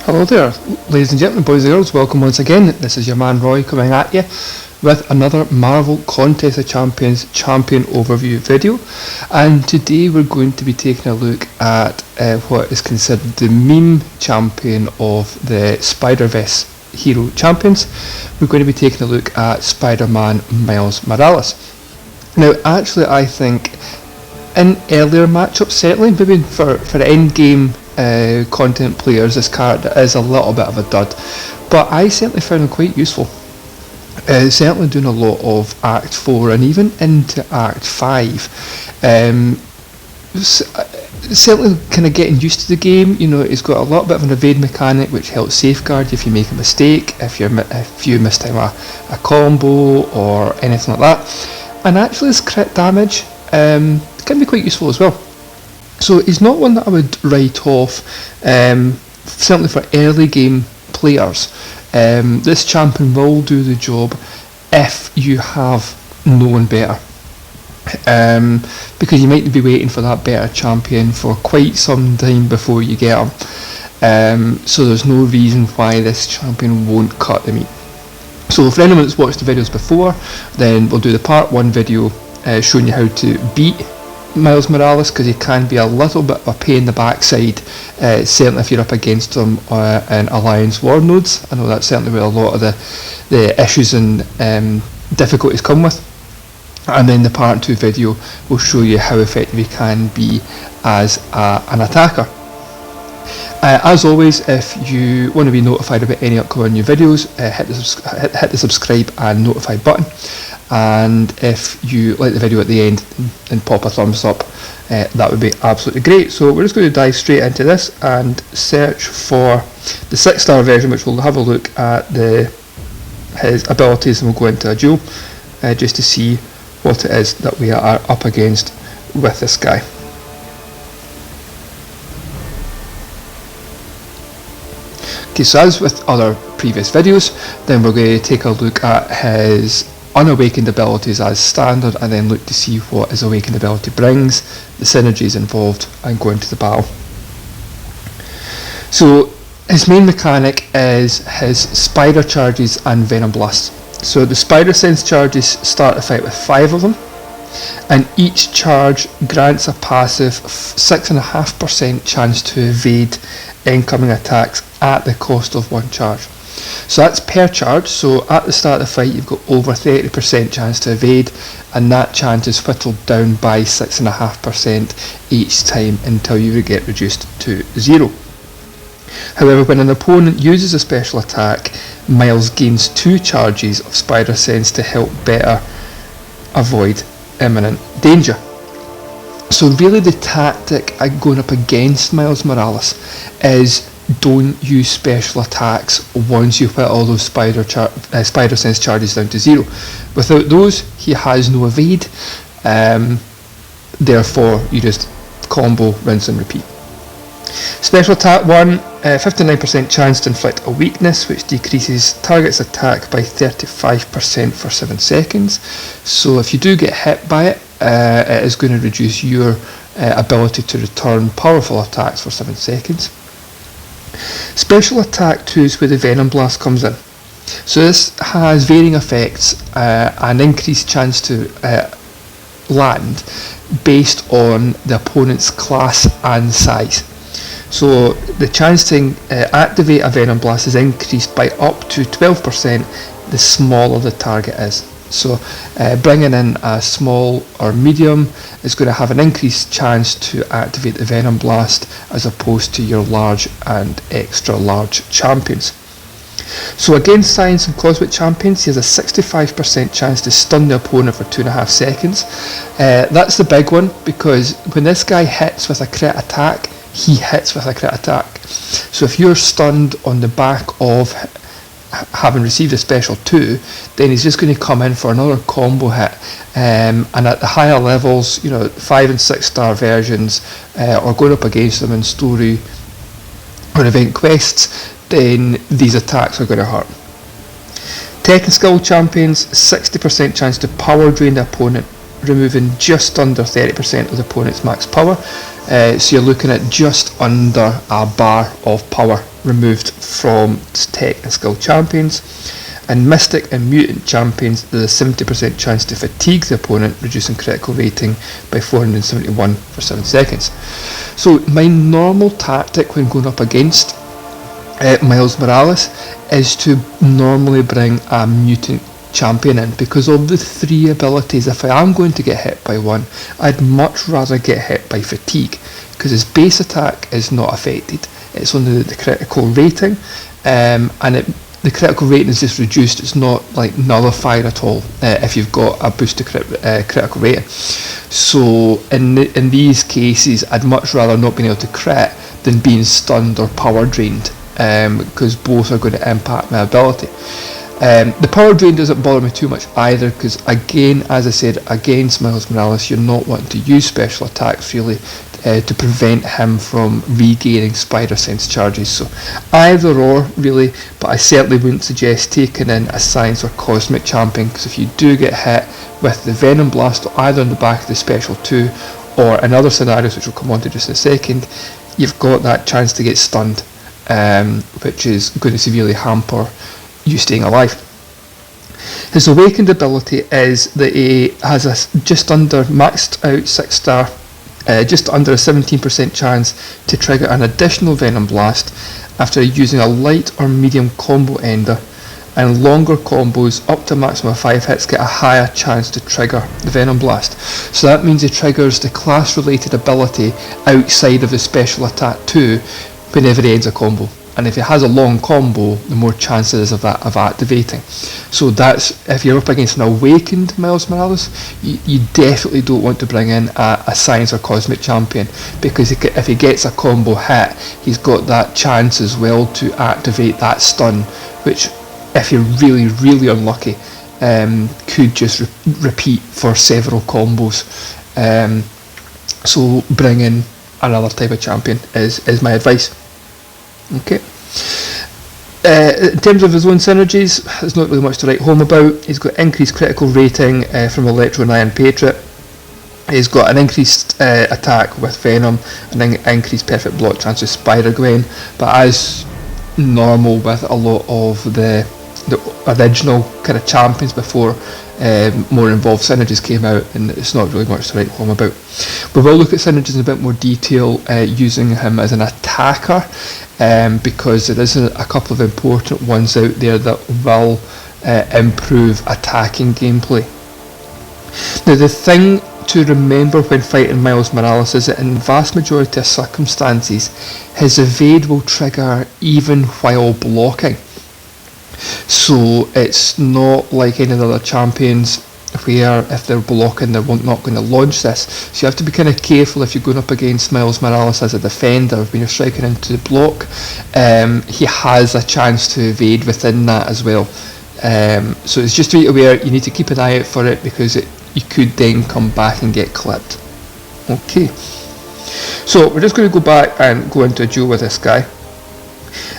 Hello there, ladies and gentlemen, boys and girls, welcome once again. This is your man Roy coming at you with another Marvel Contest of Champions champion overview video. And today we're going to be taking a look at what is considered the meme champion of the Spider-Verse hero champions. We're going to be taking a look at Spider-Man Miles Morales. Now actually I think in earlier matchups, certainly maybe for end game content players, this character is a little bit of a dud, but I certainly found him quite useful. Certainly doing a lot of Act 4 and even into Act 5. Certainly kind of getting used to the game. You know, he's got a little bit of an evade mechanic which helps safeguard if you make a mistake, if you mistime a combo or anything like that. And actually his crit damage can be quite useful as well. So he's not one that I would write off, certainly for early game players. This champion will do the job if you have known better. Because you might be waiting for that better champion for quite some time before you get him. So there's no reason why this champion won't cut the meat. So for anyone that's watched the videos before, then we'll do the part 1 video showing you how to beat Miles Morales, because he can be a little bit of a pain in the backside, certainly if you're up against him in Alliance War nodes. I know that's certainly where a lot of the issues and difficulties come with. And then the part 2 video will show you how effective he can be as an attacker. As always, if you want to be notified about any upcoming new videos, hit the subscribe and notify button. And if you like the video at the end, then pop a thumbs up. That would be absolutely great. So we're just going to dive straight into this and search for the 6-star version, which we'll have a look at his abilities, and we'll go into a duel just to see what it is that we are up against with this guy. Okay, so as with other previous videos, then we're going to take a look at his unawakened abilities as standard, and then look to see what his awakened ability brings, the synergies involved, and go into the battle. So his main mechanic is his spider charges and venom blasts. So the spider sense charges start the fight with 5 of them, and each charge grants a passive 6.5% chance to evade incoming attacks at the cost of 1 charge. So that's per charge, so at the start of the fight you've got over 30% chance to evade, and that chance is whittled down by 6.5% each time until you get reduced to 0. However, when an opponent uses a special attack, Miles gains 2 charges of spider sense to help better avoid imminent danger. So really the tactic going up against Miles Morales is don't use special attacks once you whittle those spider sense charges down to 0. Without those, he has no evade, therefore you just combo, rinse and repeat. Special attack 1, 59% chance to inflict a weakness, which decreases target's attack by 35% for 7 seconds. So if you do get hit by it, it is going to reduce your ability to return powerful attacks for 7 seconds. Special attack 2 is where the venom blast comes in. So this has varying effects, an increased chance to land based on the opponent's class and size. So the chance to activate a venom blast is increased by up to 12% the smaller the target is. So bringing in a small or medium is going to have an increased chance to activate the venom blast as opposed to your large and extra large champions. So against science and cosmic champions, he has a 65% chance to stun the opponent for 2.5 seconds. That's the big one, because when this guy hits with a crit attack, he hits with a crit attack. So if you're stunned on the back of having received a special 2, then he's just going to come in for another combo hit, and at the higher levels, you know, 5 and 6 star versions, or going up against them in story or event quests, then these attacks are going to hurt. Tech and skill champions, 60% chance to power drain the opponent, removing just under 30% of the opponent's max power. So you're looking at just under a bar of power removed from tech and skill champions. And Mystic and Mutant champions, there's a 70% chance to fatigue the opponent, reducing critical rating by 471 for 7 seconds. So my normal tactic when going up against Miles Morales is to normally bring a Mutant champion in, because of the 3 abilities. If I am going to get hit by one, I'd much rather get hit by fatigue, because his base attack is not affected. It's only the critical rating, and the critical rating is just reduced. It's not like nullified at all if you've got a boosted critical rating. So in these cases, I'd much rather not being able to crit than being stunned or power drained, because both are going to impact my ability. The power drain doesn't bother me too much either, because again, as I said, against Miles Morales, you're not wanting to use special attacks really to prevent him from regaining spider sense charges. So either or really, but I certainly wouldn't suggest taking in a science or cosmic champion, because if you do get hit with the Venom Blast either on the back of the special 2 or in other scenarios, which we'll come on to just in a second, you've got that chance to get stunned, which is going to severely hamper you staying alive. His awakened ability is that he has a just under maxed out 6-star, just under a 17% chance to trigger an additional Venom Blast after using a light or medium combo ender, and longer combos up to a maximum of 5 hits get a higher chance to trigger the Venom Blast. So that means he triggers the class related ability outside of the special attack 2 whenever he ends a combo. And if it has a long combo, the more chances of that of activating. So that's, if you're up against an awakened Miles Morales, you definitely don't want to bring in a science or cosmic champion, because if he gets a combo hit, he's got that chance as well to activate that stun, which, if you're really, really unlucky, could just repeat for several combos. So bring in another type of champion is my advice. Okay. In terms of his own synergies, there's not really much to write home about. He's got increased critical rating from Electro and Iron Patriot. He's got an increased attack with Venom, and an increased perfect block chance with Spider Gwen. But as normal with a lot of the original kind of champions before more involved synergies came out, and it's not really much to write home about. We will look at synergies in a bit more detail using him as an attacker, because there is a couple of important ones out there that will improve attacking gameplay. Now, the thing to remember when fighting Miles Morales is that in the vast majority of circumstances, his evade will trigger even while blocking. So it's not like any of the other champions where if they're blocking they're not going to launch this. So you have to be kind of careful if you're going up against Miles Morales as a defender. When you're striking into the block, he has a chance to evade within that as well. So it's just to be aware, you need to keep an eye out for it, because you could then come back and get clipped. Okay, so we're just going to go back and go into a duel with this guy.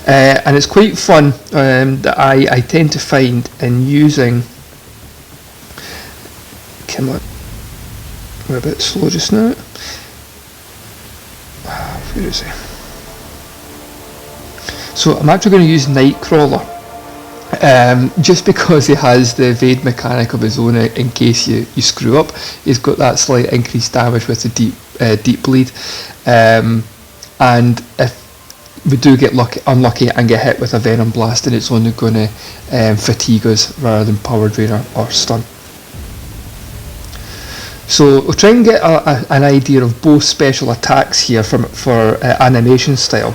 And it's quite fun that I tend to find in using. Come on, we're a bit slow just now. Where is he? So I'm actually going to use Nightcrawler, just because he has the evade mechanic of his own in case you screw up. He's got that slight increased damage with the deep bleed, and if we do get unlucky and get hit with a Venom Blast, and it's only going to fatigue us rather than power drain or stun. So we'll try and get an idea of both special attacks here for animation style.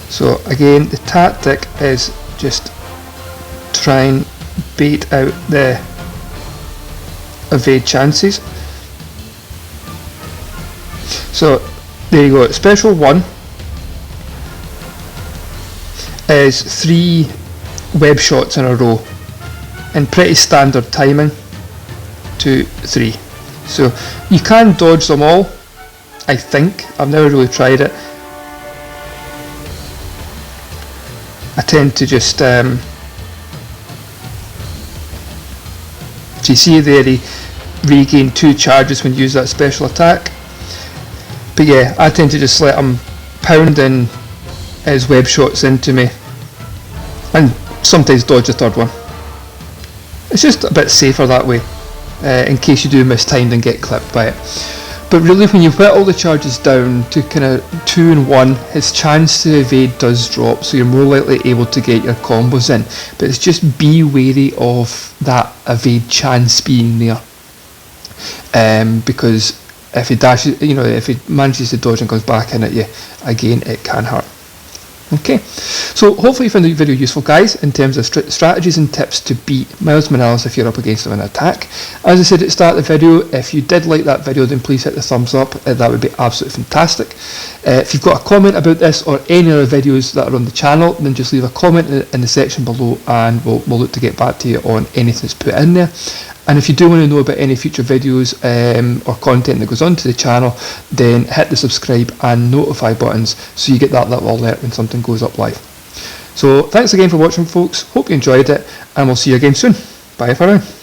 So again, the tactic is just try and bait out the evade chances. So there you go. Special 1 is 3 web shots in a row, and pretty standard timing, 2, 3. So you can dodge them all, I think. I've never really tried it. I tend to just So you see there he regained 2 charges when you use that special attack. But yeah, I tend to just let him pound in his web shots into me and sometimes dodge the third one. It's just a bit safer that way, in case you do miss timed and get clipped by it. But really, when you put all the charges down to kind of 2 and 1, his chance to evade does drop, so you're more likely able to get your combos in. But it's just be wary of that evade chance being there, because if he dashes, if he manages to dodge and comes back in at you again, it can hurt. Okay, so hopefully you found the video useful, guys, in terms of strategies and tips to beat Miles Morales if you're up against him in an attack. As I said at the start of the video, if you did like that video, then please hit the thumbs up. That would be absolutely fantastic. If you've got a comment about this or any other videos that are on the channel, then just leave a comment in the section below, and we'll look to get back to you on anything that's put in there. And if you do want to know about any future videos or content that goes onto the channel, then hit the subscribe and notify buttons so you get that little alert when something goes up live. So thanks again for watching, folks. Hope you enjoyed it, and we'll see you again soon. Bye for now.